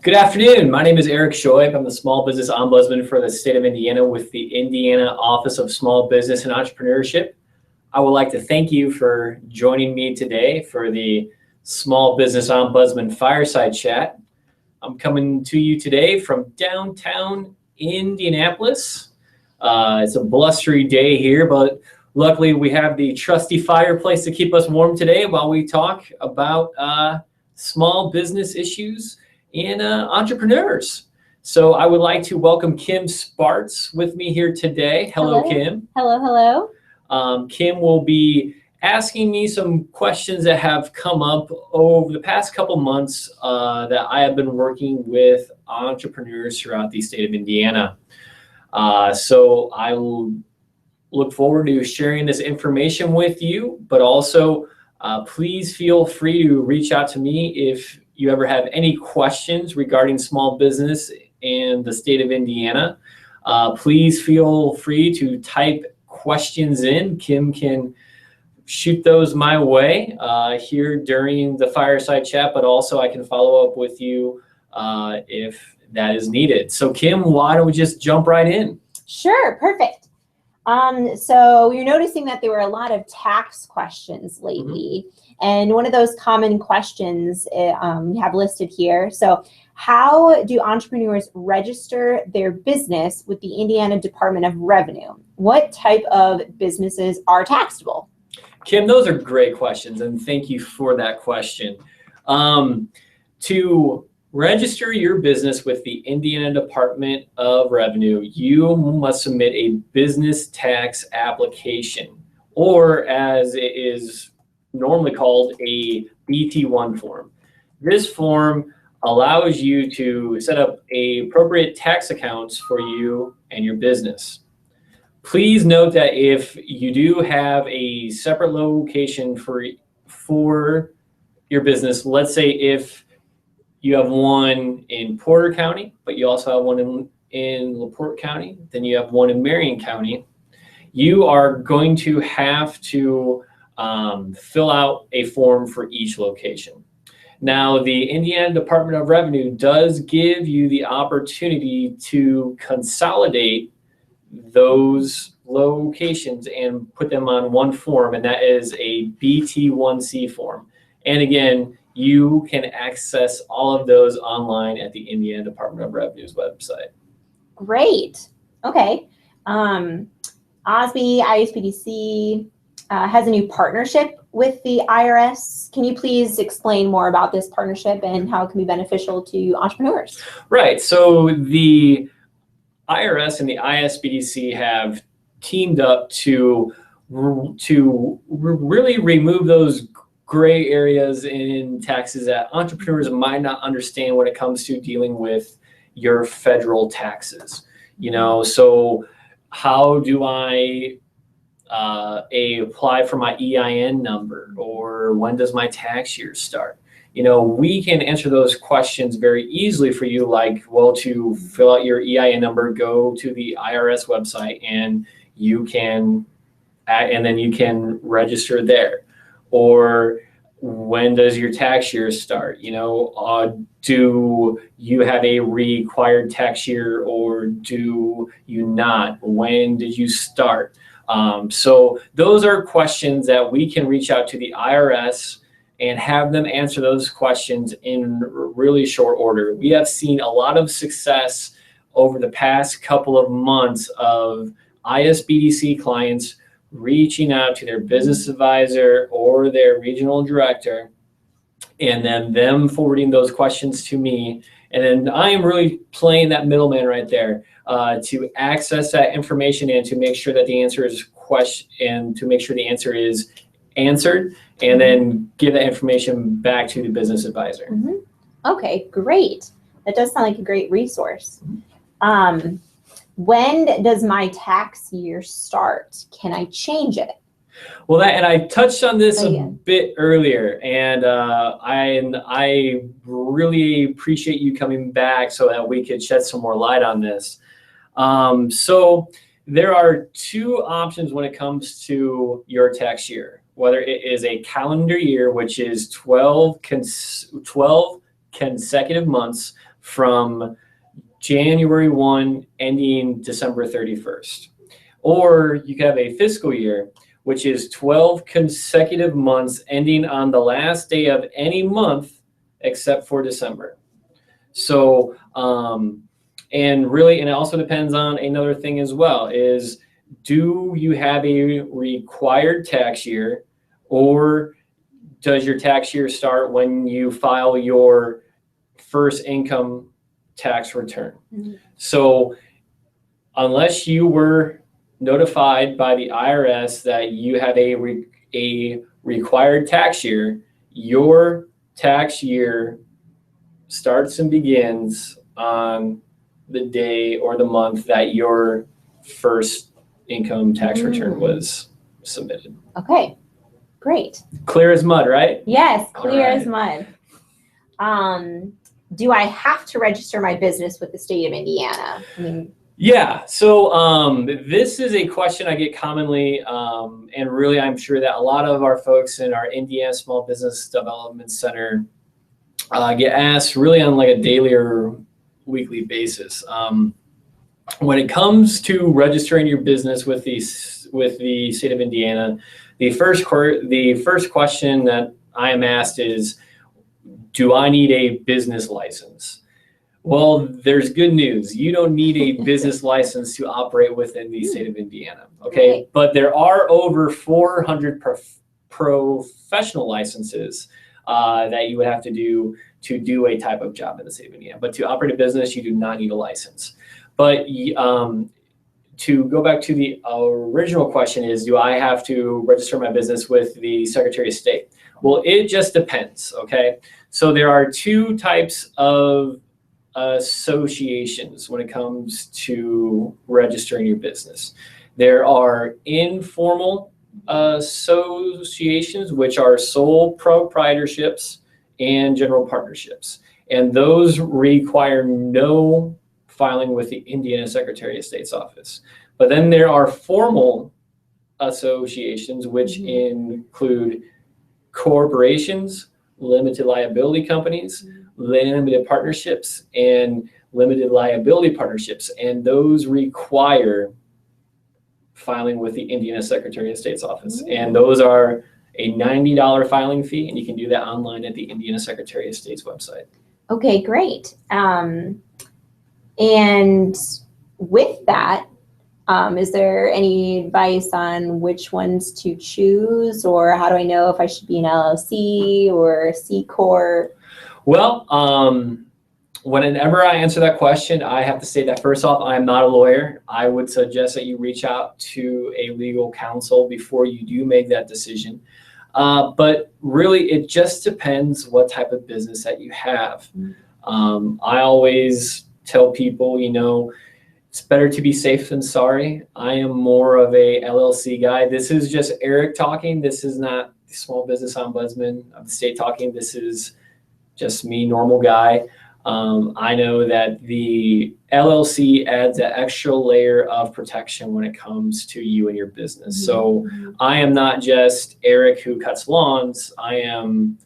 Good afternoon. My name is Eric Shoaib. I'm the Small Business Ombudsman for the state of Indiana with the Indiana Office of Small Business and Entrepreneurship. I would like to thank you for joining me today for the Small Business Ombudsman Fireside Chat. I'm coming to you today from downtown Indianapolis. It's a blustery day here, but luckily we have the trusty fireplace to keep us warm today while we talk about small business issues and entrepreneurs. So I would like to welcome Kim Sparts with me here today. Hello. Kim. Hello. Kim will be asking me some questions that have come up over the past couple months that I have been working with entrepreneurs throughout the state of Indiana. So I will look forward to sharing this information with you, but also please feel free to reach out to me if you ever have any questions regarding small business in the state of Indiana. Please feel free to type questions in. Kim can shoot those my way here during the fireside chat, but also I can follow up with you if that is needed. So Kim, why don't we just jump right in? Sure, perfect. So you're noticing that there were a lot of tax questions lately. And one of those common questions we have listed here. So how do entrepreneurs register their business with the Indiana Department of Revenue? What type of businesses are taxable? Kim, those are great questions, and thank you for that question. To register your business with the Indiana Department of Revenue, you must submit a business tax application, or as it is normally called, a BT1 form. This form allows you to set up appropriate tax accounts for you and your business. Please note that if you do have a separate location for your business, let's say if you have one in Porter County, but you also have one in LaPorte County, then you have one in Marion County, you are going to have to fill out a form for each location. Now, the Indiana Department of Revenue does give you the opportunity to consolidate those locations and put them on one form, and that is a BT1C form. And again, you can access all of those online at the Indiana Department of Revenue's website. Great. Okay. OSB, ISPDC has a new partnership with the IRS. Can you please explain more about this partnership and how it can be beneficial to entrepreneurs? Right. So the IRS and the ISPDC have teamed up to really remove those gray areas in taxes that entrepreneurs might not understand when it comes to dealing with your federal taxes. So how do I apply for my EIN number, or when does my tax year start? We can answer those questions very easily for you, like, well, to fill out your EIN number, go to the IRS website and then you can register there. Or when does your tax year start? Do you have a required tax year or do you not? When did you start? So those are questions that we can reach out to the IRS and have them answer those questions in really short order. We have seen a lot of success over the past couple of months of ISBDC clients reaching out to their business advisor or their regional director, and then them forwarding those questions to me. And then I am really playing that middleman right there to access that information and to make sure that the answer is answered, and then give that information back to the business advisor. Mm-hmm. Okay, great. That does sound like a great resource. When does my tax year start? Can I change it? Well, and I touched on this a bit earlier, and I really appreciate you coming back so that we could shed some more light on this. So there are two options when it comes to your tax year, whether it is a calendar year, which is 12 consecutive months from January 1 ending December 31st. Or you could have a fiscal year, which is 12 consecutive months ending on the last day of any month except for December. So, and it also depends on another thing as well, is do you have a required tax year, or does your tax year start when you file your first income tax return? Mm-hmm. So unless you were notified by the IRS that you have a required tax year, your tax year starts and begins on the day or the month that your first income tax return was submitted. Okay, great. Clear as mud, right? Yes, clear as mud. Do I have to register my business with the state of Indiana? Yeah, so this is a question I get commonly, and really I'm sure that a lot of our folks in our Indiana Small Business Development Center get asked really on like a daily or weekly basis. When it comes to registering your business with the state of Indiana, the first question that I am asked is, do I need a business license? Well, there's good news. You don't need a business license to operate within the state of Indiana, okay? Right. But there are over 400 professional licenses that you would have to do a type of job in the state of Indiana. But to operate a business, you do not need a license. But to go back to the original question is, do I have to register my business with the Secretary of State? Well, it just depends, okay? So there are two types of associations when it comes to registering your business. There are informal associations, which are sole proprietorships and general partnerships. And those require no filing with the Indiana Secretary of State's office. But then there are formal associations, which include corporations, limited liability companies, limited partnerships, and limited liability partnerships. And those require filing with the Indiana Secretary of State's office. And those are a $90 filing fee, and you can do that online at the Indiana Secretary of State's website. Okay, great. And with that, is there any advice on which ones to choose, or how do I know if I should be an LLC or a C Corp? Well, whenever I answer that question, I have to say that first off, I am not a lawyer. I would suggest that you reach out to a legal counsel before you do make that decision. But really, it just depends what type of business that you have. I always tell people, it's better to be safe than sorry. I am more of a LLC guy. This is just Eric talking. This is not the Small Business Ombudsman of the state talking. This is just me, normal guy. I know that the LLC adds an extra layer of protection when it comes to you and your business. So I am not just Eric who cuts lawns. I am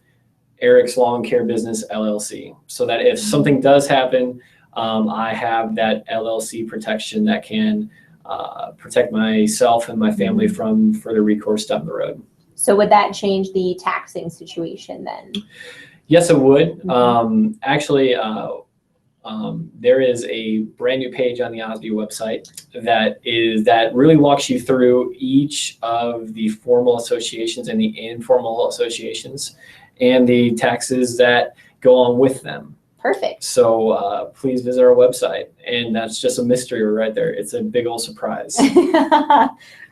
Eric's Lawn Care Business LLC. So that if something does happen, I have that LLC protection that can protect myself and my family from further recourse down the road. So would that change the taxing situation then? Yes, it would. Actually, there is a brand new page on the OSB website that really walks you through each of the formal associations and the informal associations and the taxes that go on with them. Perfect. So please visit our website, and that's just a mystery right there. It's a big old surprise.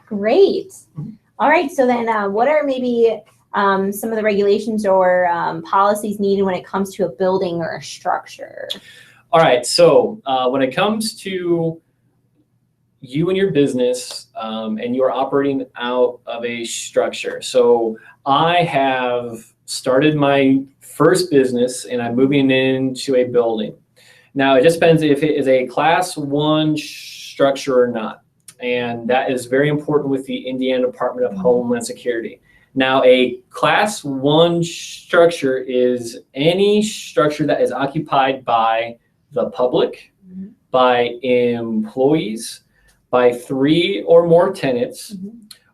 Great. All right. So then, what are maybe some of the regulations or policies needed when it comes to a building or a structure? All right. So when it comes to you and your business, and you're operating out of a structure. So I have started my first business and I'm moving into a building. Now it just depends if it is a Class 1 structure or not. And that is very important with the Indiana Department of Homeland Security. Now a Class 1 structure is any structure that is occupied by the public, by employees, by 3 or more tenants,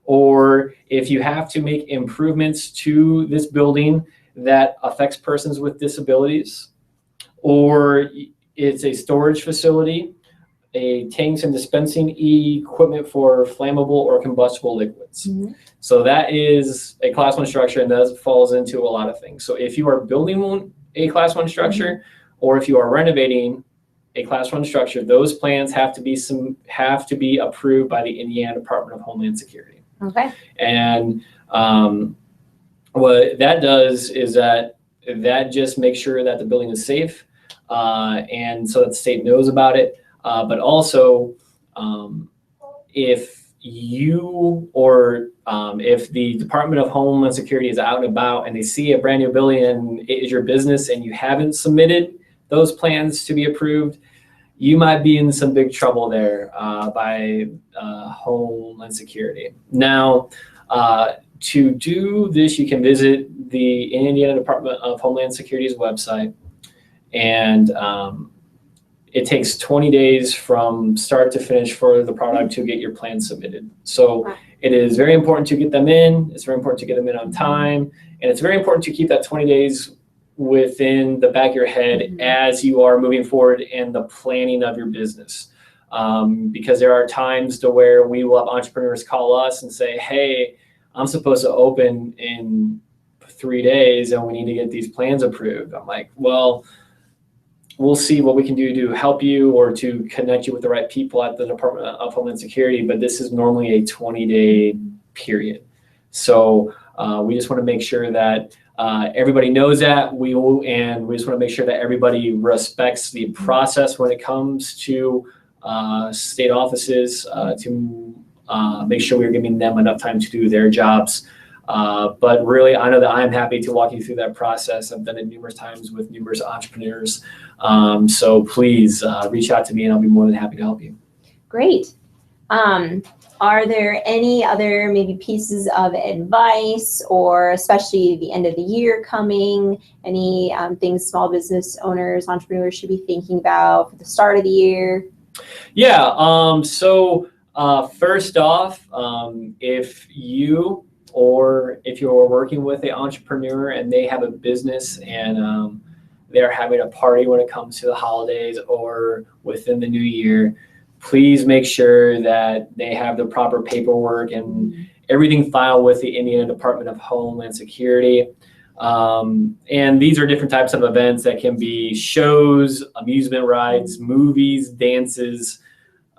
or if you have to make improvements to this building that affects persons with disabilities, or it's a storage facility, a tanks and dispensing equipment for flammable or combustible liquids. So that is a class 1 structure, and that falls into a lot of things. So if you are building a class 1 structure, or if you are renovating a class 1 structure, those plans have to be approved by the Indiana Department of Homeland Security. Okay. And what that does is that just makes sure that the building is safe, and so that the state knows about it. But also, if you or if the Department of Homeland Security is out and about and they see a brand new building and it is your business and you haven't submitted those plans to be approved, you might be in some big trouble there by Homeland Security. Now, to do this, you can visit the Indiana Department of Homeland Security's website, and it takes 20 days from start to finish for the product to get your plan submitted. So it is very important to get them in. It's very important to get them in on time, and it's very important to keep that 20 days within the back of your head as you are moving forward in the planning of your business. Because there are times to where we will have entrepreneurs call us and say, hey, I'm supposed to open in 3 days and we need to get these plans approved. I'm like, well, we'll see what we can do to help you or to connect you with the right people at the Department of Homeland Security, but this is normally a 20-day period. So we just want to make sure that everybody knows that. We just want to make sure that everybody respects the process when it comes to state offices to make sure we're giving them enough time to do their jobs. But really, I know that I'm happy to walk you through that process. I've done it numerous times with numerous entrepreneurs. So please reach out to me and I'll be more than happy to help you. Great. Are there any other maybe pieces of advice, or especially the end of the year coming, any things small business owners, entrepreneurs should be thinking about for the start of the year? Yeah. So first off, if you're working with an entrepreneur and they have a business and they're having a party when it comes to the holidays or within the new year, please make sure that they have the proper paperwork and everything filed with the Indiana Department of Homeland Security. And these are different types of events that can be shows, amusement rides, movies, dances.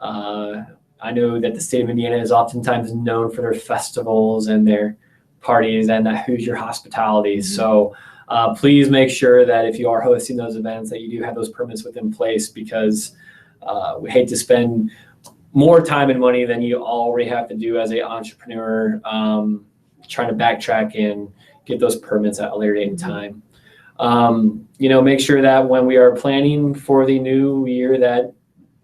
I know that the state of Indiana is oftentimes known for their festivals and their parties and that Hoosier hospitality. So please make sure that if you are hosting those events that you do have those permits within place, because we hate to spend more time and money than you already have to do as an entrepreneur trying to backtrack and get those permits at a later date in time. Make sure that when we are planning for the new year that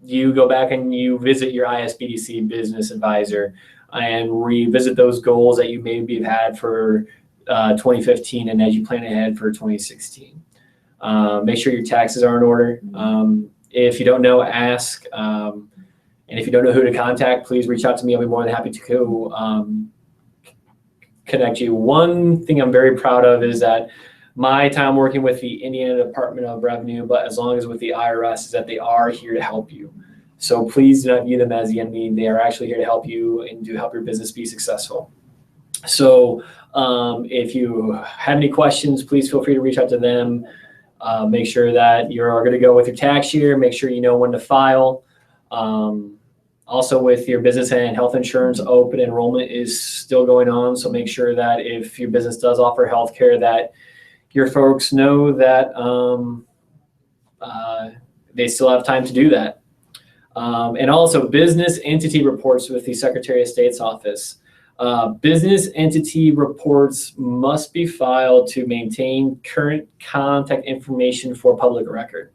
you go back and you visit your ISBDC business advisor and revisit those goals that you maybe have had for 2015 and as you plan ahead for 2016. Make sure your taxes are in order. If you don't know, ask. And if you don't know who to contact, please reach out to me. I'll be more than happy to connect you. One thing I'm very proud of is that my time working with the Indiana Department of Revenue, but as long as with the IRS, is that they are here to help you. So please do not view them as the enemy. They are actually here to help you and to help your business be successful. So if you have any questions, please feel free to reach out to them. Make sure that you're going to go with your tax year. Make sure you know when to file. Also with your business and health insurance, open enrollment is still going on. So make sure that if your business does offer healthcare, that your folks know that they still have time to do that. And also business entity reports with the Secretary of State's office. Business entity reports must be filed to maintain current contact information for public record.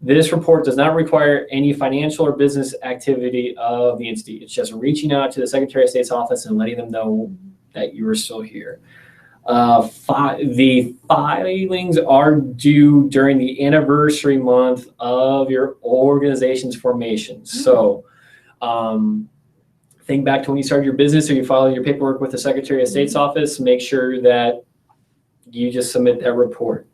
This report does not require any financial or business activity of the entity. It's just reaching out to the Secretary of State's office and letting them know that you are still here. The filings are due during the anniversary month of your organization's formation. So think back to when you started your business or you filed your paperwork with the Secretary of State's office. Make sure that you just submit that report.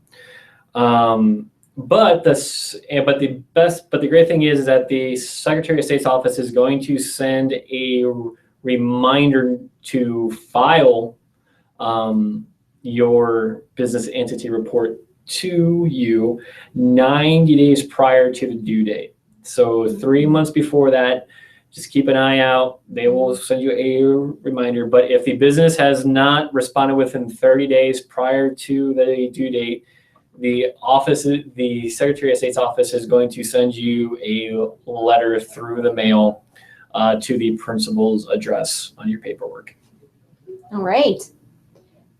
But the great thing is that the Secretary of State's office is going to send a reminder to file your business entity report to you 90 days prior to the due date. So 3 months before that, just keep an eye out. They will send you a reminder. But if the business has not responded within 30 days prior to the due date, the Secretary of State's office is going to send you a letter through the mail to the principal's address on your paperwork. All right.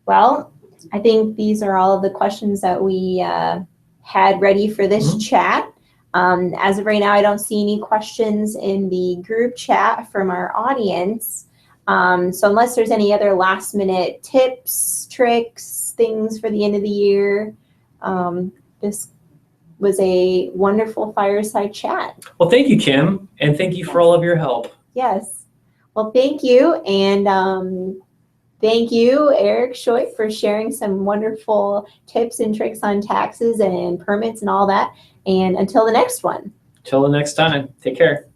Well, I think these are all of the questions that we had ready for this chat. As of right now, I don't see any questions in the group chat from our audience. So unless there's any other last minute tips, tricks, things for the end of the year, this was a wonderful fireside chat. Well, thank you, Kim, and thank you for all of your help. Yes. Well, thank you. And thank you, Eric Schoit, for sharing some wonderful tips and tricks on taxes and permits and all that. And until the next one. Till the next time, take care.